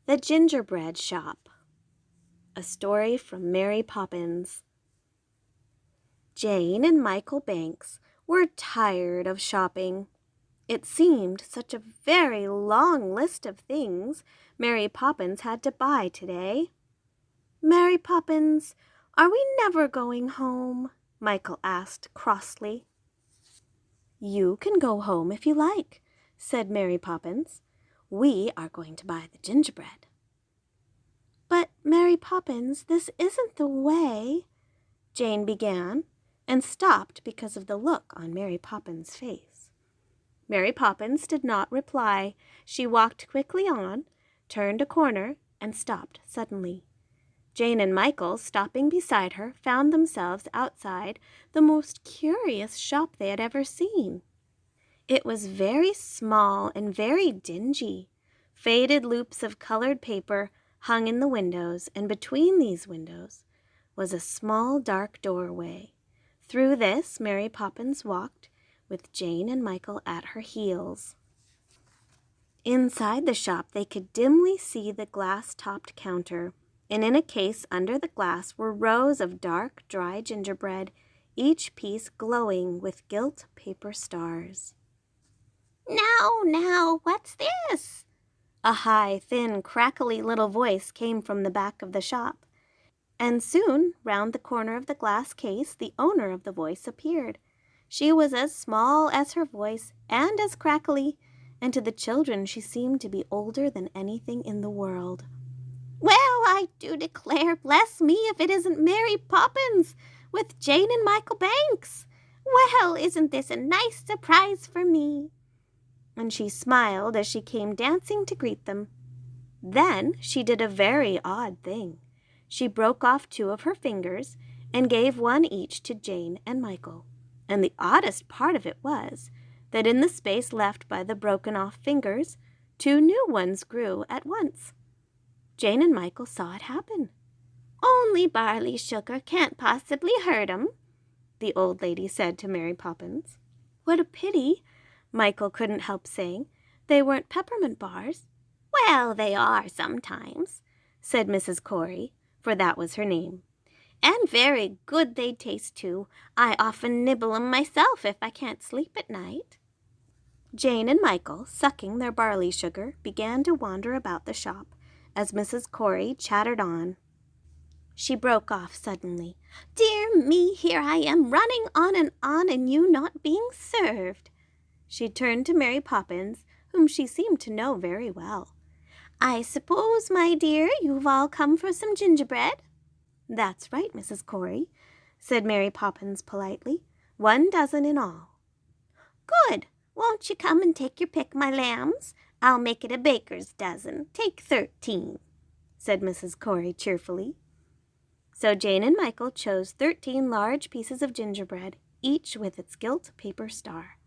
The Gingerbread Shop. A story from Mary Poppins. Jane and Michael Banks were tired of shopping. It seemed such a very long list of things Mary Poppins had to buy today. "Mary Poppins, are we never going home?" Michael asked crossly. "You can go home if you like," said Mary Poppins. "We are going to buy the gingerbread." "But, Mary Poppins, this isn't the way," Jane began, and stopped because of the look on Mary Poppins' face. Mary Poppins did not reply. She walked quickly on, turned a corner, and stopped suddenly. Jane and Michael, stopping beside her, found themselves outside the most curious shop they had ever seen. It was very small and very dingy. Faded loops of colored paper hung in the windows, and between these windows was a small dark doorway. Through this Mary Poppins walked, with Jane and Michael at her heels. Inside the shop they could dimly see the glass-topped counter, and in a case under the glass were rows of dark, dry gingerbread, each piece glowing with gilt paper stars. Now, what's this?" A high, thin, crackly little voice came from the back of the shop, and soon, round the corner of the glass case, the owner of the voice appeared. She was as small as her voice and as crackly, and to the children she seemed to be older than anything in the world. "Well, I do declare, bless me if it isn't Mary Poppins with Jane and Michael Banks. Well, isn't this a nice surprise for me?" And she smiled as she came dancing to greet them. Then she did a very odd thing. She broke off 2 of her fingers and gave one each to Jane and Michael. And the oddest part of it was that in the space left by the broken-off fingers, 2 new ones grew at once. Jane and Michael saw it happen. "Only barley sugar can't possibly hurt 'em," the old lady said to Mary Poppins. "What a pity," Michael couldn't help saying, "they weren't peppermint bars." "Well, they are sometimes," said Mrs. Corry, for that was her name. "And very good they taste, too. I often nibble 'em myself if I can't sleep at night." Jane and Michael, sucking their barley sugar, began to wander about the shop as Mrs. Corry chattered on. She broke off suddenly. "Dear me, here I am running on, and you not being served." She turned to Mary Poppins, whom she seemed to know very well. "I suppose, my dear, you've all come for some gingerbread?" "That's right, Mrs. Corry," said Mary Poppins politely. 1 dozen in all." "Good! Won't you come and take your pick, my lambs? I'll make it a baker's dozen. Take 13, said Mrs. Corry cheerfully. So Jane and Michael chose 13 large pieces of gingerbread, each with its gilt paper star.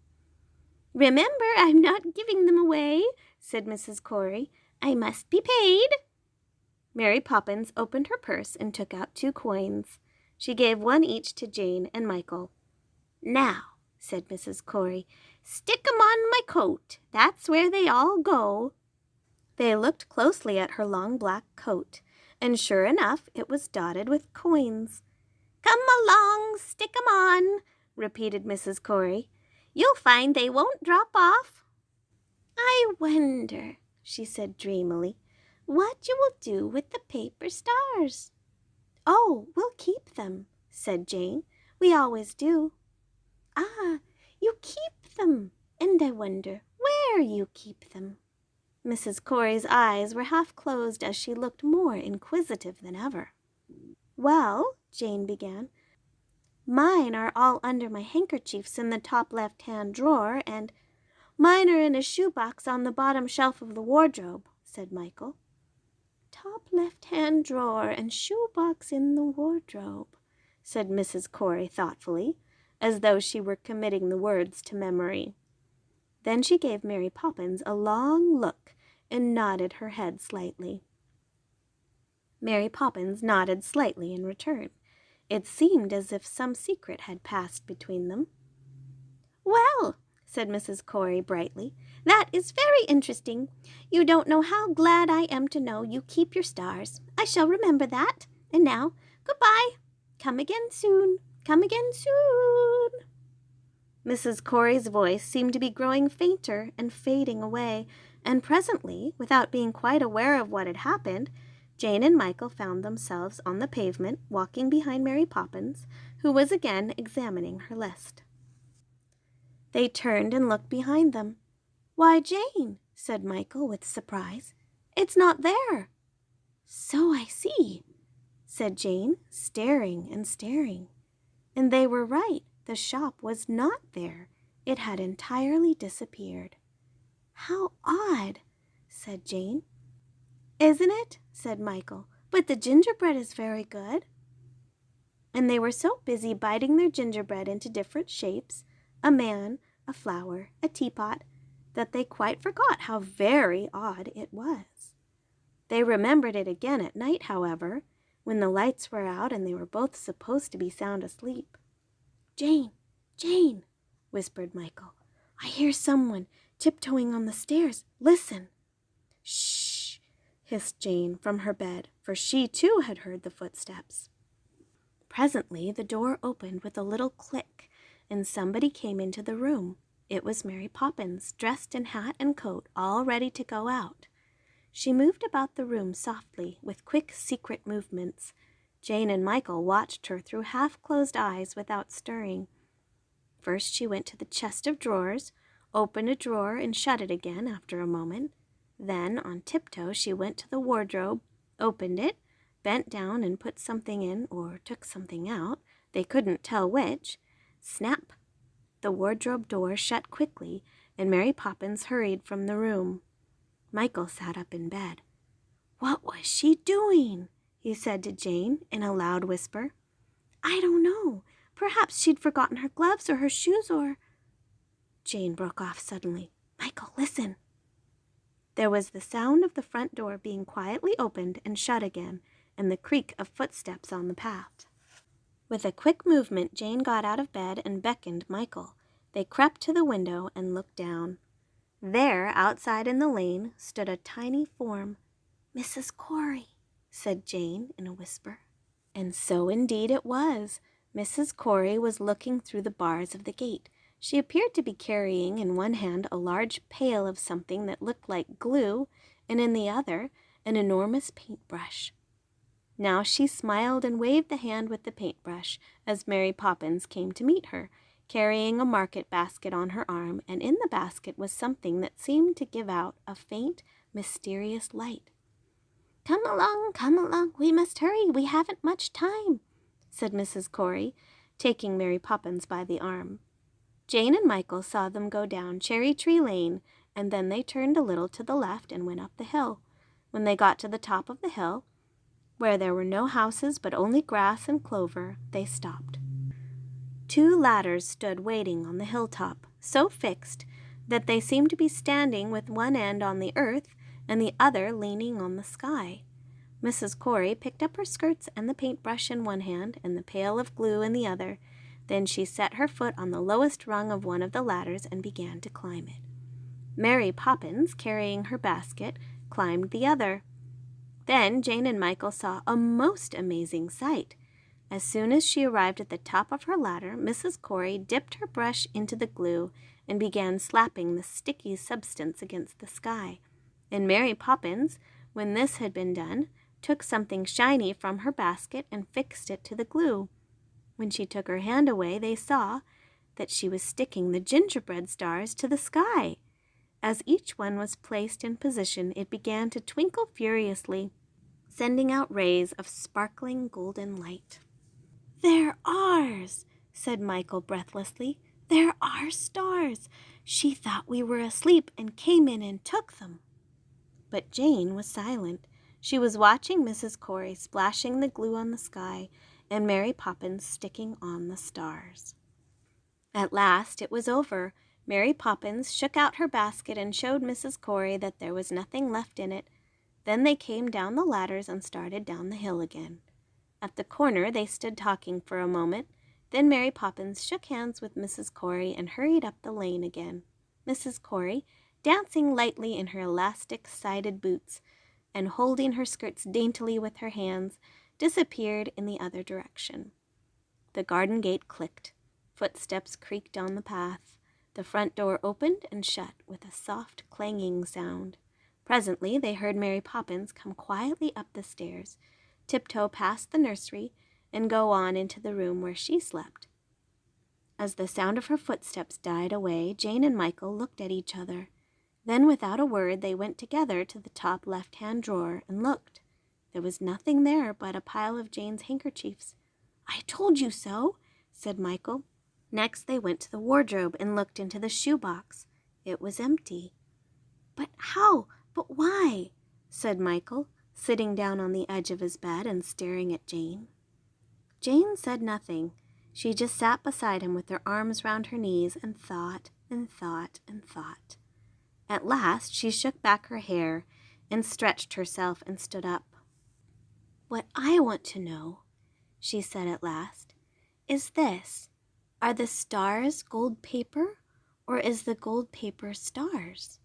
"Remember, I'm not giving them away," said Mrs. Corry. "I must be paid." Mary Poppins opened her purse and took out 2 coins. She gave 1 each to Jane and Michael. "Now," said Mrs. Corry, "stick 'em on my coat. That's where they all go." They looked closely at her long black coat, and sure enough it was dotted with coins. "Come along, stick 'em on," repeated Mrs. Corry. "You'll find they won't drop off." "I wonder," she said dreamily, "what you will do with the paper stars." "Oh, we'll keep them," said Jane. "We always do." "Ah, you keep them, and I wonder where you keep them." Mrs. Corry's eyes were half closed as she looked more inquisitive than ever. "Well," Jane began, "mine are all under my handkerchiefs in the top left-hand drawer, and—" "Mine are in a shoebox on the bottom shelf of the wardrobe," said Michael. "Top left-hand drawer and shoebox in the wardrobe," said Mrs. Corry thoughtfully, as though she were committing the words to memory. Then she gave Mary Poppins a long look and nodded her head slightly. Mary Poppins nodded slightly in return. It seemed as if some secret had passed between them. "Well," said Mrs. Corry brightly. "That is very interesting. You don't know how glad I am to know you keep your stars. I shall remember that. And now, goodbye. Come again soon. Come again soon." Mrs. Corry's voice seemed to be growing fainter and fading away, and presently, without being quite aware of what had happened, Jane and Michael found themselves on the pavement, walking behind Mary Poppins, who was again examining her list. They turned and looked behind them. "Why, Jane," said Michael with surprise, "it's not there." "So I see," said Jane, staring and staring. And they were right. The shop was not there. It had entirely disappeared. "How odd," said Jane. "Isn't it?" said Michael. "But the gingerbread is very good." And they were so busy biting their gingerbread into different shapes, a man, a flower, a teapot, that they quite forgot how very odd it was. They remembered it again at night, however, when the lights were out and they were both supposed to be sound asleep. "Jane, Jane," whispered Michael, "I hear someone tiptoeing on the stairs. Listen." "Shh," hissed Jane from her bed, for she too had heard the footsteps. Presently the door opened with a little click, and somebody came into the room. It was Mary Poppins, dressed in hat and coat, all ready to go out. She moved about the room softly, with quick, secret movements. Jane and Michael watched her through half-closed eyes without stirring. First she went to the chest of drawers, opened a drawer and shut it again after a moment. Then, on tiptoe, she went to the wardrobe, opened it, bent down and put something in or took something out. They couldn't tell which. Snap! The wardrobe door shut quickly, and Mary Poppins hurried from the room. Michael sat up in bed. "What was she doing?" he said to Jane in a loud whisper. "I don't know. Perhaps she'd forgotten her gloves or her shoes or—" Jane broke off suddenly. "Michael, listen." There was the sound of the front door being quietly opened and shut again, and the creak of footsteps on the path. With a quick movement, Jane got out of bed and beckoned Michael. They crept to the window and looked down. There, outside in the lane, stood a tiny form. "Mrs. Corry," said Jane in a whisper. And so indeed it was. Mrs. Corry was looking through the bars of the gate. She appeared to be carrying in one hand a large pail of something that looked like glue, and in the other an enormous paintbrush. Now she smiled and waved the hand with the paintbrush as Mary Poppins came to meet her, carrying a market basket on her arm, and in the basket was something that seemed to give out a faint, mysterious light. Come along, we must hurry, we haven't much time," said Mrs. Corry, taking Mary Poppins by the arm. Jane and Michael saw them go down Cherry Tree Lane, and then they turned a little to the left and went up the hill. When they got to the top of the hill, where there were no houses but only grass and clover, they stopped. 2 ladders stood waiting on the hilltop, so fixed that they seemed to be standing with one end on the earth and the other leaning on the sky. Mrs. Corry picked up her skirts and the paintbrush in one hand and the pail of glue in the other. Then she set her foot on the lowest rung of one of the ladders and began to climb it. Mary Poppins, carrying her basket, climbed the other. Then Jane and Michael saw a most amazing sight. As soon as she arrived at the top of her ladder, Mrs. Corry dipped her brush into the glue and began slapping the sticky substance against the sky. And Mary Poppins, when this had been done, took something shiny from her basket and fixed it to the glue. When she took her hand away, they saw that she was sticking the gingerbread stars to the sky. As each one was placed in position, it began to twinkle furiously, sending out rays of sparkling golden light. "They're ours," said Michael breathlessly. "They're our stars. She thought we were asleep and came in and took them." But Jane was silent. She was watching Mrs. Corry splashing the glue on the sky and Mary Poppins sticking on the stars. At last it was over. Mary Poppins shook out her basket and showed Mrs. Corry that there was nothing left in it. Then they came down the ladders and started down the hill again. At the corner they stood talking for a moment. Then Mary Poppins shook hands with Mrs. Corry and hurried up the lane again. Mrs. Corry, dancing lightly in her elastic-sided boots and holding her skirts daintily with her hands, disappeared in the other direction. The garden gate clicked. Footsteps creaked on the path. The front door opened and shut with a soft clanging sound. Presently they heard Mary Poppins come quietly up the stairs, tiptoe past the nursery, and go on into the room where she slept. As the sound of her footsteps died away, Jane and Michael looked at each other. Then, without a word, they went together to the top left-hand drawer and looked. There was nothing there but a pile of Jane's handkerchiefs. "I told you so," said Michael. Next they went to the wardrobe and looked into the shoe-box. It was empty. "But how? But why?" said Michael, sitting down on the edge of his bed and staring at Jane. Jane said nothing. She just sat beside him with her arms round her knees and thought and thought and thought. At last she shook back her hair and stretched herself and stood up. "What I want to know," she said at last, "is this. Are the stars gold paper, or is the gold paper stars?"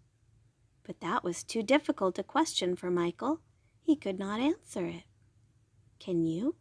But that was too difficult a question for Michael. He could not answer it. Can you?